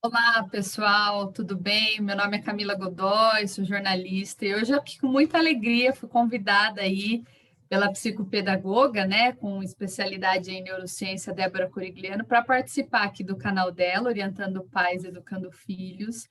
Olá, pessoal, tudo bem? Meu nome é Camila Godoy, sou jornalista e hoje aqui com muita alegria fui convidada aí pela psicopedagoga, né, com especialidade em neurociência, Débora Corigliano, para participar aqui do canal dela, Orientando Pais, Educando Filhos.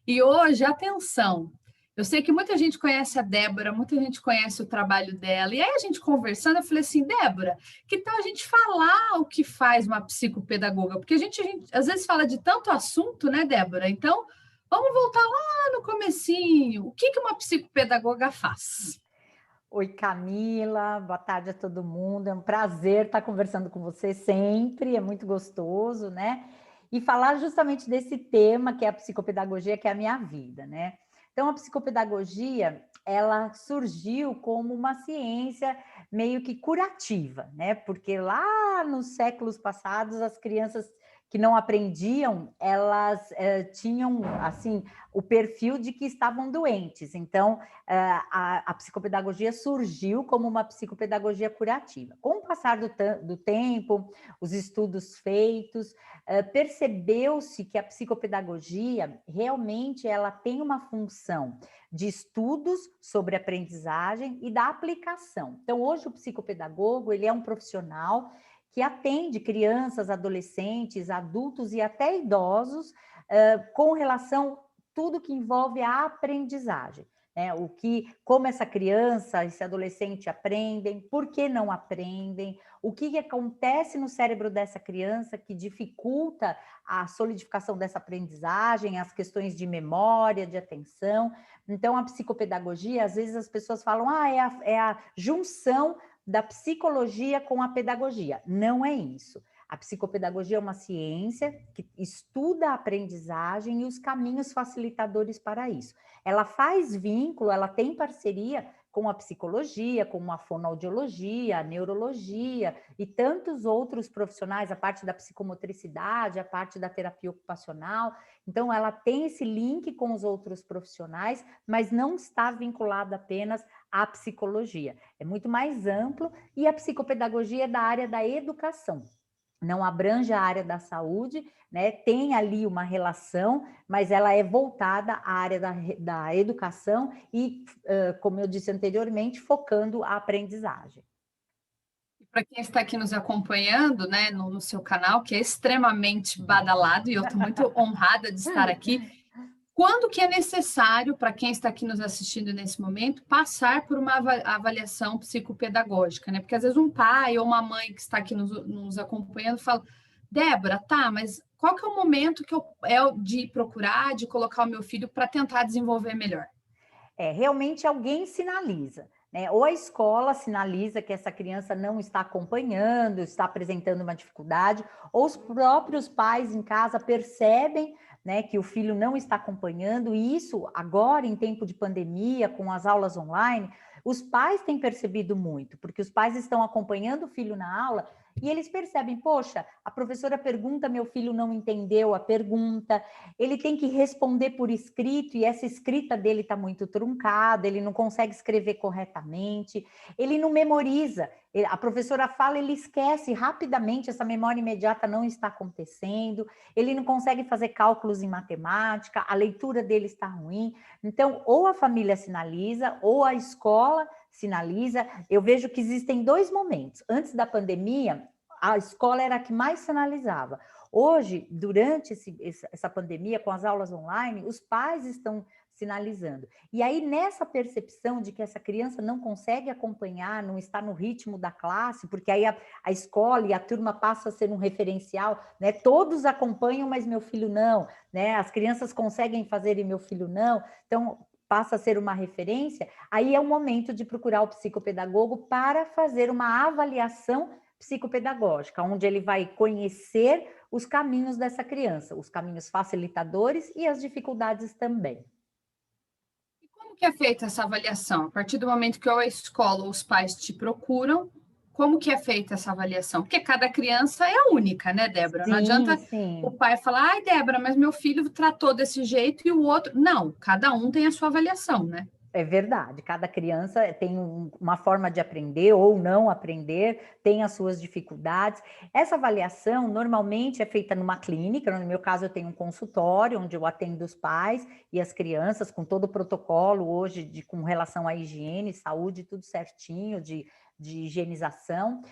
E hoje, atenção, eu sei que muita gente conhece a Débora, muita gente conhece o trabalho dela, e aí a gente conversando, eu falei assim, Débora, que tal a gente falar o que faz uma psicopedagoga? Porque a gente às vezes fala de tanto assunto, né, Débora? Então, vamos voltar lá no comecinho. O que que uma psicopedagoga faz? Oi, Camila, boa tarde a todo mundo. É um prazer estar conversando com você sempre, é muito gostoso, né? E falar justamente desse tema que é a psicopedagogia, que é a minha vida, né? Então, a psicopedagogia, ela surgiu como uma ciência meio que curativa, né? Porque lá nos séculos passados, as crianças que não aprendiam, elas tinham, assim, o perfil de que estavam doentes. Então, a psicopedagogia surgiu como uma psicopedagogia curativa. Com o passar do tempo, os estudos feitos, percebeu-se que a psicopedagogia realmente ela tem uma função de estudos sobre aprendizagem e da aplicação. Então, hoje o psicopedagogo ele é um profissional que atende crianças, adolescentes, adultos e até idosos com relação a tudo que envolve a aprendizagem. Né? Como essa criança, esse adolescente aprendem, por que não aprendem, o que acontece no cérebro dessa criança que dificulta a solidificação dessa aprendizagem, as questões de memória, de atenção. Então, a psicopedagogia, às vezes as pessoas falam, é a junção da psicologia com a pedagogia. Não é isso. A psicopedagogia é uma ciência que estuda a aprendizagem e os caminhos facilitadores para isso. Ela faz vínculo, ela tem parceria com a psicologia, com a fonoaudiologia, a neurologia e tantos outros profissionais, a parte da psicomotricidade, a parte da terapia ocupacional. Então, ela tem esse link com os outros profissionais, mas não está vinculada apenas à psicologia. É muito mais amplo e a psicopedagogia é da área da educação. Não abrange a área da saúde, né? Tem ali uma relação, mas ela é voltada à área da educação e, como eu disse anteriormente, focando a aprendizagem. Para quem está aqui nos acompanhando, né, no seu canal, que é extremamente badalado, e eu estou muito honrada de estar aqui. Quando que é necessário, para quem está aqui nos assistindo nesse momento, passar por uma avaliação psicopedagógica, né? Porque às vezes um pai ou uma mãe que está aqui nos acompanhando fala, Débora, tá, mas qual que é o momento de procurar, de colocar o meu filho para tentar desenvolver melhor? Realmente alguém sinaliza, né? Ou a escola sinaliza que essa criança não está acompanhando, está apresentando uma dificuldade, ou os próprios pais em casa percebem, né, que o filho não está acompanhando, e isso agora em tempo de pandemia, com as aulas online, os pais têm percebido muito, porque os pais estão acompanhando o filho na aula e eles percebem, poxa, a professora pergunta, meu filho não entendeu a pergunta, ele tem que responder por escrito e essa escrita dele está muito truncada, ele não consegue escrever corretamente, ele não memoriza. A professora fala, ele esquece rapidamente, essa memória imediata não está acontecendo, ele não consegue fazer cálculos em matemática, a leitura dele está ruim. Então, ou a família sinaliza, ou a escola sinaliza. Eu vejo que existem dois momentos. Antes da pandemia, a escola era a que mais sinalizava. Hoje, durante essa pandemia, com as aulas online, os pais estão sinalizando. E aí, nessa percepção de que essa criança não consegue acompanhar, não está no ritmo da classe, porque aí a escola e a turma passa a ser um referencial, né? Todos acompanham, mas meu filho não, né? As crianças conseguem fazer e meu filho não. Então, passa a ser uma referência, aí é o momento de procurar o psicopedagogo para fazer uma avaliação psicopedagógica, onde ele vai conhecer os caminhos dessa criança, os caminhos facilitadores e as dificuldades também. E como que é feita essa avaliação? A partir do momento que ou a escola ou os pais te procuram, como que é feita essa avaliação? Porque cada criança é única, né, Débora? Não Sim, adianta o sim. pai falar, ai, Débora, mas meu filho tratou desse jeito e o outro. Não, cada um tem a sua avaliação, né? É verdade, cada criança tem uma forma de aprender ou não aprender, tem as suas dificuldades. Essa avaliação normalmente é feita numa clínica, no meu caso eu tenho um consultório onde eu atendo os pais e as crianças com todo o protocolo hoje com relação à higiene, saúde, tudo certinho, de higienização.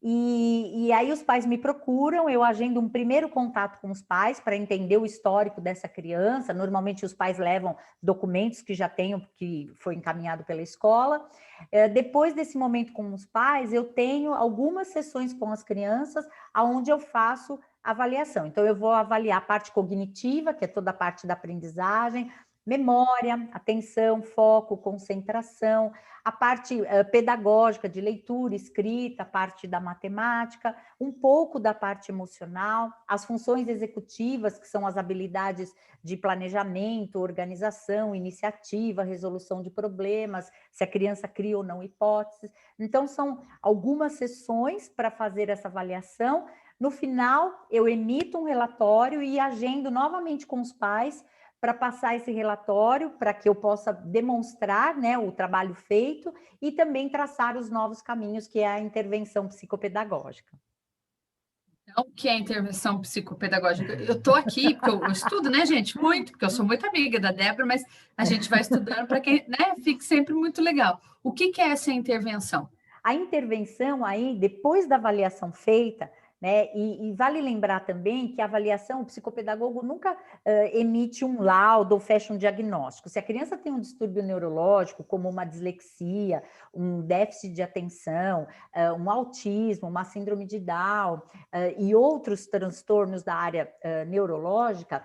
E aí os pais me procuram, eu agendo um primeiro contato com os pais para entender o histórico dessa criança. Normalmente os pais levam documentos que já tenham, que foi encaminhado pela escola. Depois desse momento com os pais, eu tenho algumas sessões com as crianças, onde eu faço avaliação. Então, eu vou avaliar a parte cognitiva, que é toda a parte da aprendizagem, memória, atenção, foco, concentração, a parte pedagógica de leitura, escrita, a parte da matemática, um pouco da parte emocional, as funções executivas, que são as habilidades de planejamento, organização, iniciativa, resolução de problemas, se a criança cria ou não hipóteses. Então, são algumas sessões para fazer essa avaliação. No final, eu emito um relatório e agendo novamente com os pais para passar esse relatório, para que eu possa demonstrar, né, o trabalho feito e também traçar os novos caminhos, que é a intervenção psicopedagógica. Então, o que é intervenção psicopedagógica? Eu estou aqui, porque eu estudo, né, gente? Muito, porque eu sou muito amiga da Débora, mas a gente vai estudando para que, né, fique sempre muito legal. O que é essa intervenção? A intervenção aí, depois da avaliação feita, né, e vale lembrar também que a avaliação, o psicopedagogo nunca emite um laudo ou fecha um diagnóstico. Se a criança tem um distúrbio neurológico, como uma dislexia, um déficit de atenção, um autismo, uma síndrome de Down e outros transtornos da área neurológica,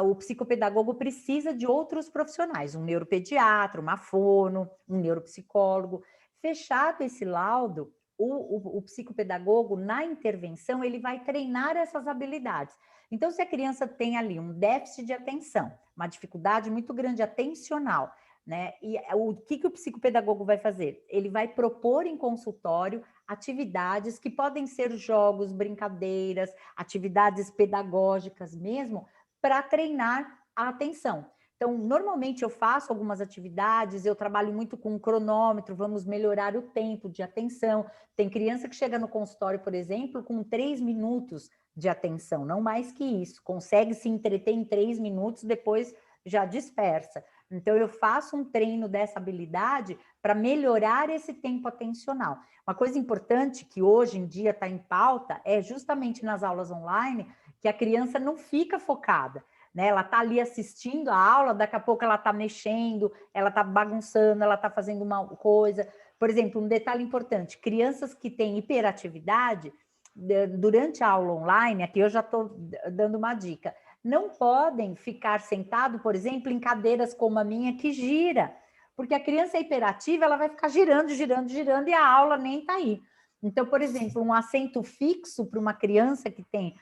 o psicopedagogo precisa de outros profissionais, um neuropediatra, uma fono, um neuropsicólogo. Fechado esse laudo, o psicopedagogo, na intervenção, ele vai treinar essas habilidades. Então, se a criança tem ali um déficit de atenção, uma dificuldade muito grande atencional, né? E o que o psicopedagogo vai fazer? Ele vai propor em consultório atividades que podem ser jogos, brincadeiras, atividades pedagógicas mesmo, para treinar a atenção. Então, normalmente eu faço algumas atividades, eu trabalho muito com cronômetro, vamos melhorar o tempo de atenção. Tem criança que chega no consultório, por exemplo, com 3 minutos de atenção, não mais que isso. Consegue se entreter em 3 minutos, depois já dispersa. Então, eu faço um treino dessa habilidade para melhorar esse tempo atencional. Uma coisa importante que hoje em dia está em pauta é justamente nas aulas online, que a criança não fica focada. Né? Ela está ali assistindo a aula, daqui a pouco ela está mexendo, ela está bagunçando, ela está fazendo uma coisa. Por exemplo, um detalhe importante, crianças que têm hiperatividade, durante a aula online, aqui eu já estou dando uma dica, não podem ficar sentado, por exemplo, em cadeiras como a minha, que gira, porque a criança é hiperativa, ela vai ficar girando, girando, girando, e a aula nem está aí. Então, por exemplo, um assento fixo para uma criança que tem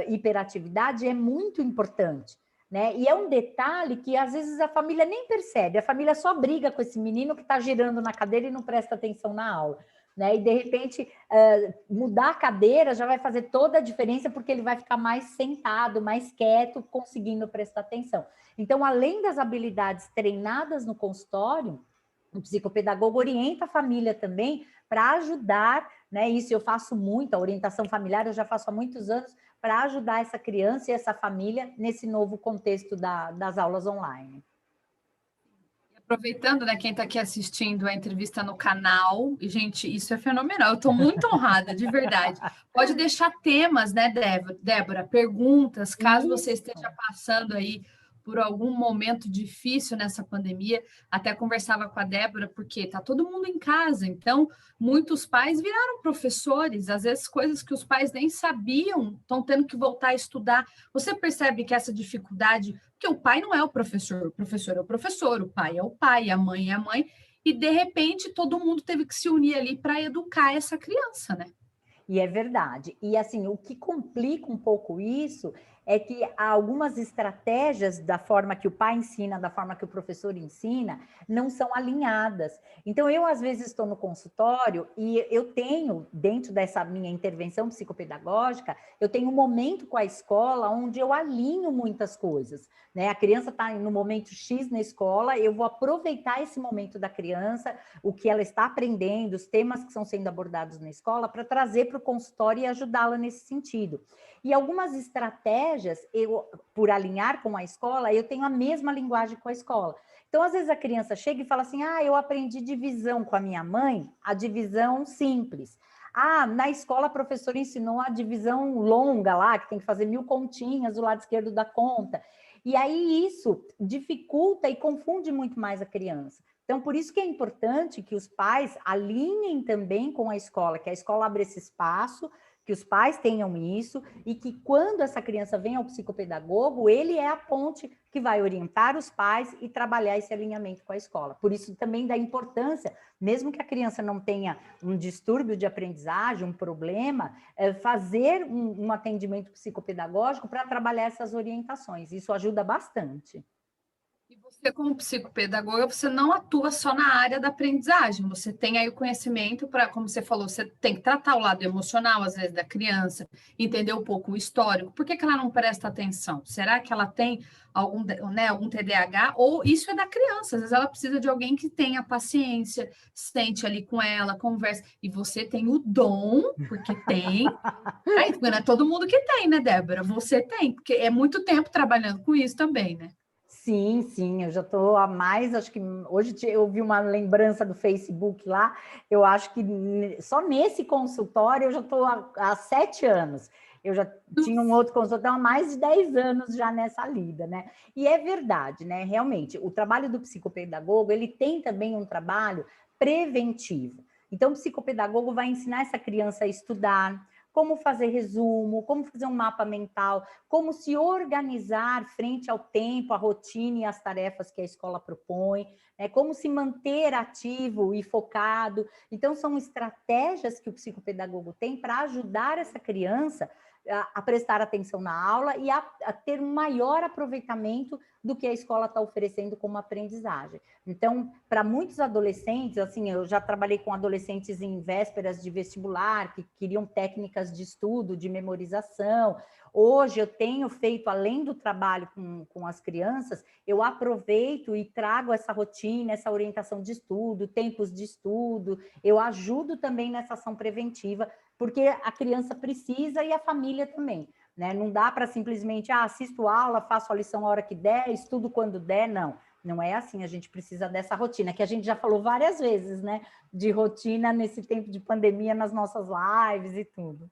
hiperatividade é muito importante, né? E é um detalhe que às vezes a família nem percebe, a família só briga com esse menino que está girando na cadeira e não presta atenção na aula, né? E de repente mudar a cadeira já vai fazer toda a diferença, porque ele vai ficar mais sentado, mais quieto, conseguindo prestar atenção. Então, além das habilidades treinadas no consultório, o psicopedagogo orienta a família também para ajudar, né? Isso eu faço muito, a orientação familiar eu já faço há muitos anos, para ajudar essa criança e essa família nesse novo contexto das aulas online. Aproveitando, né, quem está aqui assistindo a entrevista no canal, e, gente, isso é fenomenal, eu estou muito honrada, de verdade. Pode deixar temas, né, Débora, perguntas, caso você esteja passando aí por algum momento difícil nessa pandemia. Até conversava com a Débora, porque está todo mundo em casa, então muitos pais viraram professores, às vezes coisas que os pais nem sabiam, estão tendo que voltar a estudar. Você percebe que essa dificuldade, porque o pai não é o professor é o professor, o pai é o pai, a mãe é a mãe, e de repente todo mundo teve que se unir ali para educar essa criança, né? E é verdade. E assim, o que complica um pouco isso é que há algumas estratégias da forma que o pai ensina, da forma que o professor ensina, não são alinhadas. Então, eu, às vezes, estou no consultório e eu tenho, dentro dessa minha intervenção psicopedagógica, eu tenho um momento com a escola onde eu alinho muitas coisas, né? A criança está no momento X na escola, eu vou aproveitar esse momento da criança, o que ela está aprendendo, os temas que estão sendo abordados na escola, para trazer para o consultório e ajudá-la nesse sentido. E algumas estratégias, por alinhar com a escola, eu tenho a mesma linguagem com a escola. Então, às vezes, a criança chega e fala assim, eu aprendi divisão com a minha mãe, a divisão simples. Na escola a professora ensinou a divisão longa lá, que tem que fazer 1000 continhas do lado esquerdo da conta. E aí isso dificulta e confunde muito mais a criança. Então, por isso que é importante que os pais alinhem também com a escola, que a escola abra esse espaço, que os pais tenham isso, e que quando essa criança vem ao psicopedagogo, ele é a ponte que vai orientar os pais e trabalhar esse alinhamento com a escola. Por isso também da importância, mesmo que a criança não tenha um distúrbio de aprendizagem, um problema, fazer um atendimento psicopedagógico para trabalhar essas orientações. Isso ajuda bastante. E você, como psicopedagoga, você não atua só na área da aprendizagem, você tem aí o conhecimento para, como você falou, você tem que tratar o lado emocional, às vezes, da criança, entender um pouco o histórico. Por que ela não presta atenção? Será que ela tem algum TDAH? Ou isso é da criança, às vezes ela precisa de alguém que tenha paciência, sente ali com ela, conversa. E você tem o dom, porque tem. Aí, porque não é todo mundo que tem, né, Débora? Você tem, porque é muito tempo trabalhando com isso também, né? Sim, sim, eu já estou há mais, acho que hoje eu vi uma lembrança do Facebook lá, eu acho que só nesse consultório eu já estou há 7 anos. Eu já tinha um outro consultório há mais de 10 anos já nessa lida, né? E é verdade, né? Realmente, o trabalho do psicopedagogo, ele tem também um trabalho preventivo. Então, o psicopedagogo vai ensinar essa criança a estudar, como fazer resumo, como fazer um mapa mental, como se organizar frente ao tempo, à rotina e às tarefas que a escola propõe, né? Como se manter ativo e focado. Então, são estratégias que o psicopedagogo tem para ajudar essa criança a prestar atenção na aula e a ter um maior aproveitamento do que a escola está oferecendo como aprendizagem. Então, para muitos adolescentes, assim, eu já trabalhei com adolescentes em vésperas de vestibular, que queriam técnicas de estudo, de memorização. Hoje eu tenho feito, além do trabalho com as crianças, eu aproveito e trago essa rotina, essa orientação de estudo, tempos de estudo, eu ajudo também nessa ação preventiva, porque a criança precisa e a família também. Né? Não dá para simplesmente, assisto aula, faço a lição a hora que der, estudo quando der, não. Não é assim, a gente precisa dessa rotina, que a gente já falou várias vezes, né? De rotina nesse tempo de pandemia, nas nossas lives e tudo.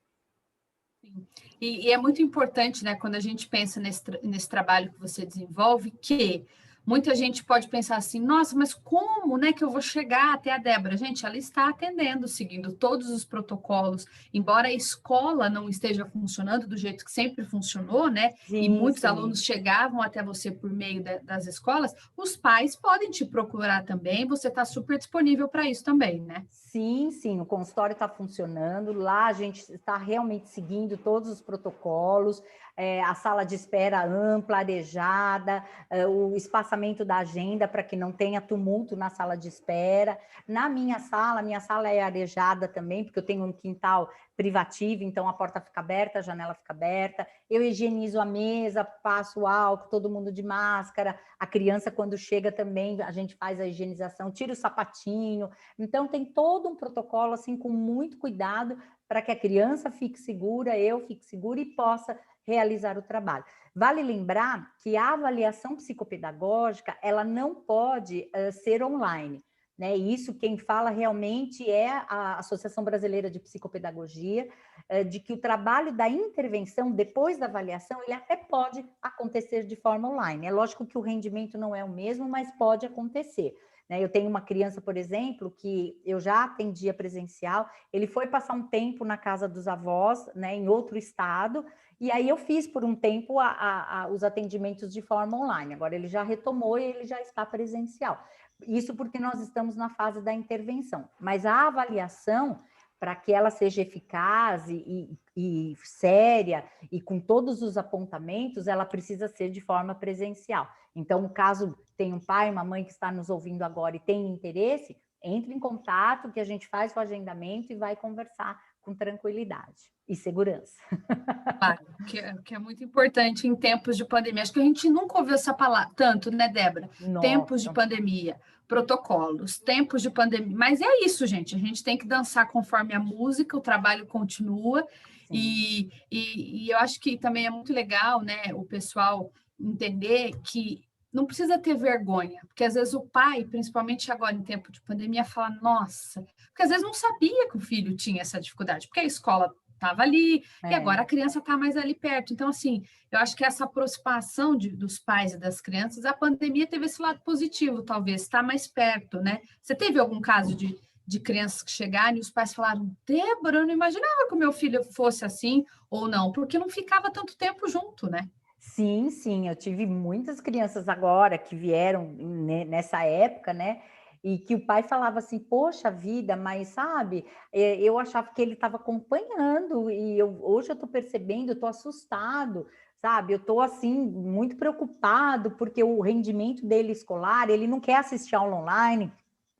Sim. E é muito importante, né, quando a gente pensa nesse trabalho que você desenvolve, que muita gente pode pensar assim, nossa, mas como, né, que eu vou chegar até a Débora? Gente, ela está atendendo, seguindo todos os protocolos, embora a escola não esteja funcionando do jeito que sempre funcionou, né, e Sim, muitos sim. alunos chegavam até você por meio das escolas, os pais podem te procurar também, você está super disponível para isso também, né? Sim, sim, o consultório está funcionando, lá a gente está realmente seguindo todos os protocolos, a sala de espera ampla, arejada, o espaçamento da agenda para que não tenha tumulto na sala de espera. Na minha sala é arejada também, porque eu tenho um quintal privativo, então a porta fica aberta, a janela fica aberta, eu higienizo a mesa, passo álcool, todo mundo de máscara, a criança quando chega também, a gente faz a higienização, tira o sapatinho, então tem todo um protocolo assim com muito cuidado para que a criança fique segura, eu fique segura e possa realizar o trabalho. Vale lembrar que a avaliação psicopedagógica, ela não pode ser online, né? Isso quem fala realmente é a Associação Brasileira de Psicopedagogia, de que o trabalho da intervenção depois da avaliação, ele até pode acontecer de forma online. É lógico que o rendimento não é o mesmo, mas pode acontecer. Eu tenho uma criança, por exemplo, que eu já atendia presencial, ele foi passar um tempo na casa dos avós, né, em outro estado, e aí eu fiz por um tempo os atendimentos de forma online. Agora ele já retomou e ele já está presencial. Isso porque nós estamos na fase da intervenção. Mas a avaliação, para que ela seja eficaz e séria e com todos os apontamentos, ela precisa ser de forma presencial. Então, caso tenha um pai, uma mãe que está nos ouvindo agora e tem interesse, entre em contato que a gente faz o agendamento e vai conversar com tranquilidade e segurança. Claro, que é muito importante em tempos de pandemia. Acho que a gente nunca ouviu essa palavra tanto, né, Débora? Tempos de Nossa. pandemia, protocolos, tempos de pandemia. Mas é isso, gente. A gente tem que dançar conforme a música, o trabalho continua. E eu acho que também é muito legal, né, o pessoal entender que não precisa ter vergonha, porque às vezes o pai, principalmente agora em tempo de pandemia, fala, nossa, porque às vezes não sabia que o filho tinha essa dificuldade, porque a escola estava ali, e agora a criança está mais ali perto. Então, assim, eu acho que essa aproximação dos pais e das crianças, a pandemia teve esse lado positivo, talvez, estar mais perto, né? Você teve algum caso de crianças que chegaram e os pais falaram, Débora, eu não imaginava que o meu filho fosse assim, ou não, porque não ficava tanto tempo junto, né? Sim, sim, eu tive muitas crianças agora que vieram nessa época, né? E que o pai falava assim, poxa vida, mas sabe, eu achava que ele estava acompanhando e hoje eu estou percebendo, eu estou assustado, sabe? Eu estou assim, muito preocupado porque o rendimento dele escolar, ele não quer assistir aula online,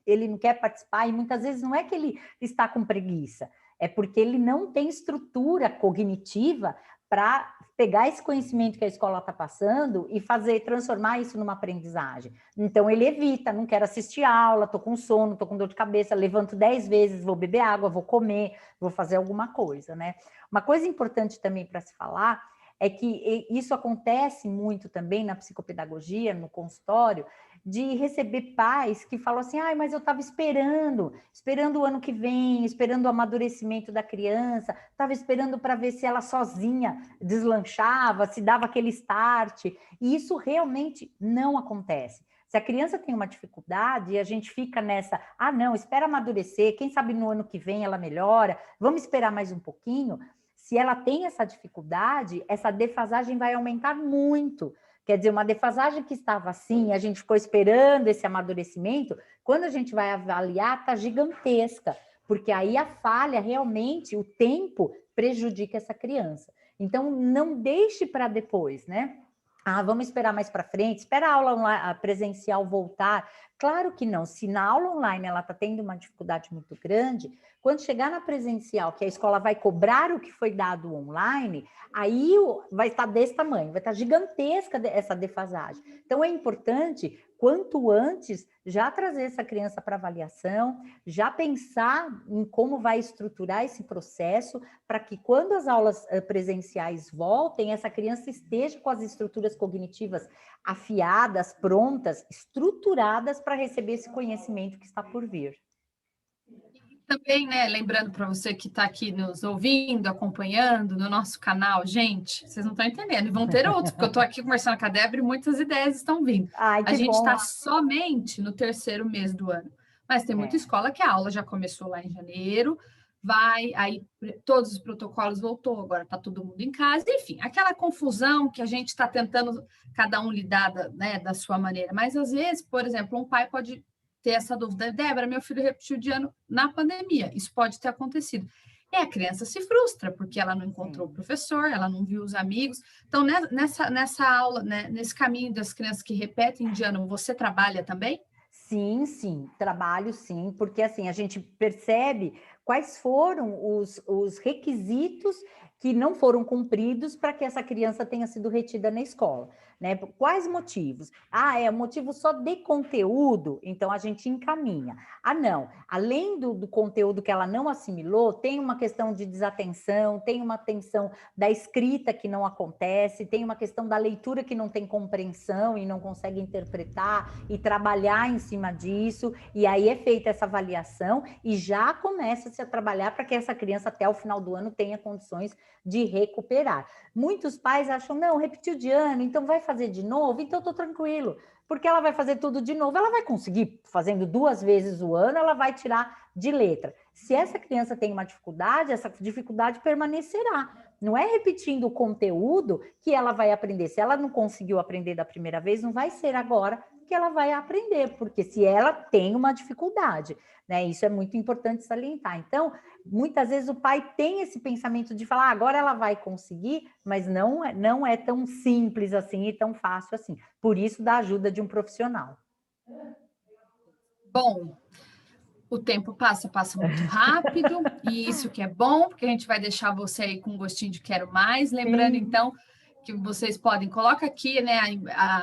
ele não quer participar, e muitas vezes não é que ele está com preguiça, é porque ele não tem estrutura cognitiva para pegar esse conhecimento que a escola está passando e transformar isso numa aprendizagem. Então, ele evita, não quero assistir aula, estou com sono, estou com dor de cabeça, levanto 10 vezes, vou beber água, vou comer, vou fazer alguma coisa, né? Uma coisa importante também para se falar é que isso acontece muito também na psicopedagogia, no consultório, de receber pais que falam assim, mas eu estava esperando o ano que vem, esperando o amadurecimento da criança, estava esperando para ver se ela sozinha deslanchava, se dava aquele start, e isso realmente não acontece. Se a criança tem uma dificuldade e a gente fica nessa, não, espera amadurecer, quem sabe no ano que vem ela melhora, vamos esperar mais um pouquinho, se ela tem essa dificuldade, essa defasagem vai aumentar muito. Quer dizer, uma defasagem que estava assim, a gente ficou esperando esse amadurecimento, quando a gente vai avaliar, está gigantesca, porque aí a falha realmente, o tempo prejudica essa criança. Então, não deixe para depois, né? Vamos esperar mais para frente, espera a aula presencial voltar. Claro que não, se na aula online ela está tendo uma dificuldade muito grande, quando chegar na presencial, que a escola vai cobrar o que foi dado online, aí vai estar desse tamanho, vai estar gigantesca essa defasagem. Então, é importante, quanto antes, já trazer essa criança para avaliação, já pensar em como vai estruturar esse processo, para que quando as aulas presenciais voltem, essa criança esteja com as estruturas cognitivas afiadas, prontas, estruturadas para receber esse conhecimento que está por vir. Também, né, lembrando para você que está aqui nos ouvindo, acompanhando no nosso canal, gente, vocês não estão entendendo, e vão ter outros, porque eu estou aqui conversando com a Débora e muitas ideias estão vindo. A gente está somente no terceiro mês do ano, mas tem muita escola que a aula já começou lá em janeiro, aí todos os protocolos voltou, agora está todo mundo em casa, enfim, aquela confusão que a gente está tentando cada um lidar da sua maneira, mas às vezes, por exemplo, um pai pode ter essa dúvida, Débora, meu filho repetiu de ano na pandemia, isso pode ter acontecido. E a criança se frustra, porque ela não encontrou o professor, ela não viu os amigos. Então, nessa aula, né, nesse caminho das crianças que repetem de ano, você trabalha também? Sim, sim, trabalho sim, porque assim, a gente percebe quais foram os requisitos que não foram cumpridos para que essa criança tenha sido retida na escola, né? Quais motivos? É motivo só de conteúdo, então a gente encaminha. Não, além do conteúdo que ela não assimilou, tem uma questão de desatenção, tem uma atenção da escrita que não acontece, tem uma questão da leitura que não tem compreensão e não consegue interpretar e trabalhar em cima disso, e aí é feita essa avaliação e já começa-se a trabalhar para que essa criança até o final do ano tenha condições de recuperar. Muitos pais acham, não, repetiu de ano, então vai fazer de novo, então eu tô tranquilo, porque ela vai fazer tudo de novo, ela vai conseguir, fazendo 2 vezes o ano, ela vai tirar de letra. Se essa criança tem uma dificuldade, essa dificuldade permanecerá. Não é repetindo o conteúdo que ela vai aprender. Se ela não conseguiu aprender da primeira vez, não vai ser agora que ela vai aprender, porque se ela tem uma dificuldade, né? Isso é muito importante salientar. Então, muitas vezes o pai tem esse pensamento de falar, agora ela vai conseguir, mas não é tão simples assim e tão fácil assim. Por isso, da ajuda de um profissional. Bom, o tempo passa muito rápido, e isso que é bom, porque a gente vai deixar você aí com um gostinho de quero mais. Lembrando, Sim. então, que vocês podem, coloca aqui, né,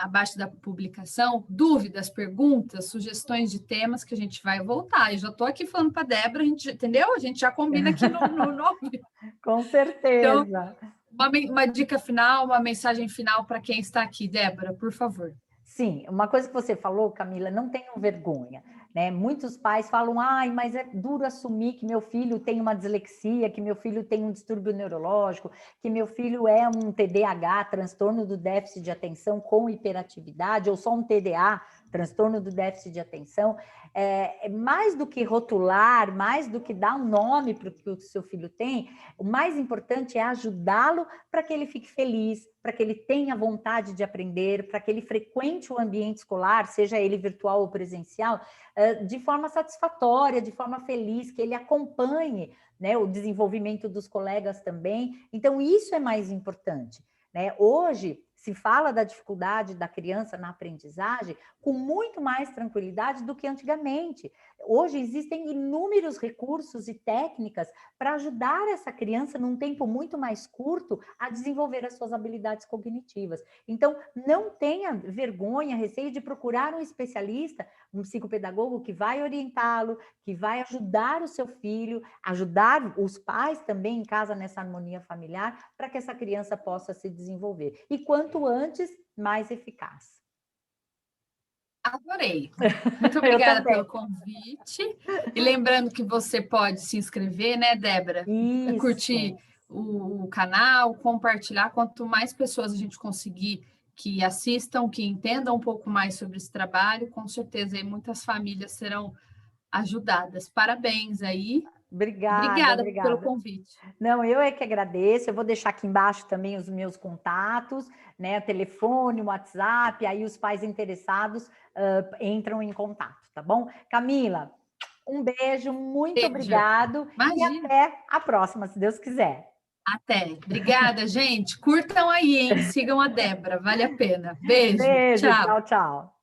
abaixo da publicação, dúvidas, perguntas, sugestões de temas que a gente vai voltar. Eu já estou aqui falando para a Débora, a gente, entendeu? A gente já combina aqui no nome. Com Então, certeza. uma dica final, uma mensagem final para quem está aqui, Débora, por favor. Sim, uma coisa que você falou, Camila, não tenham vergonha, né? Muitos pais falam, ai, mas é duro assumir que meu filho tem uma dislexia, que meu filho tem um distúrbio neurológico, que meu filho é um TDAH, transtorno do déficit de atenção com hiperatividade, ou só um TDA, transtorno do déficit de atenção. Mais do que rotular, mais do que dar um nome para o que o seu filho tem, o mais importante é ajudá-lo para que ele fique feliz, para que ele tenha vontade de aprender, para que ele frequente o ambiente escolar, seja ele virtual ou presencial, de forma satisfatória, de forma feliz, que ele acompanhe, né, o desenvolvimento dos colegas também. Então, isso é mais importante, né? Hoje, se fala da dificuldade da criança na aprendizagem com muito mais tranquilidade do que antigamente. Hoje existem inúmeros recursos e técnicas para ajudar essa criança num tempo muito mais curto a desenvolver as suas habilidades cognitivas. Então, não tenha vergonha, receio de procurar um especialista, um psicopedagogo que vai orientá-lo, que vai ajudar o seu filho, ajudar os pais também em casa nessa harmonia familiar, para que essa criança possa se desenvolver. E quanto antes, mais eficaz. Adorei. Muito Eu obrigada também. pelo convite. E lembrando que você pode se inscrever, né, Débora? Curtir Isso. o canal, compartilhar. Quanto mais pessoas a gente conseguir que assistam, que entendam um pouco mais sobre esse trabalho, com certeza aí muitas famílias serão ajudadas. Parabéns aí. Obrigada, Obrigada pelo obrigada. convite. Não, eu é que agradeço. Eu vou deixar aqui embaixo também os meus contatos, né? O telefone, o WhatsApp, aí os pais interessados entram em contato, tá bom? Camila, um beijo, muito Beijo. obrigado e Imagina. até a próxima, se Deus quiser. Até. Obrigada, gente. Curtam aí, hein? Sigam a Débora. Vale a pena. Beijo. Beijo, Tchau. tchau, tchau.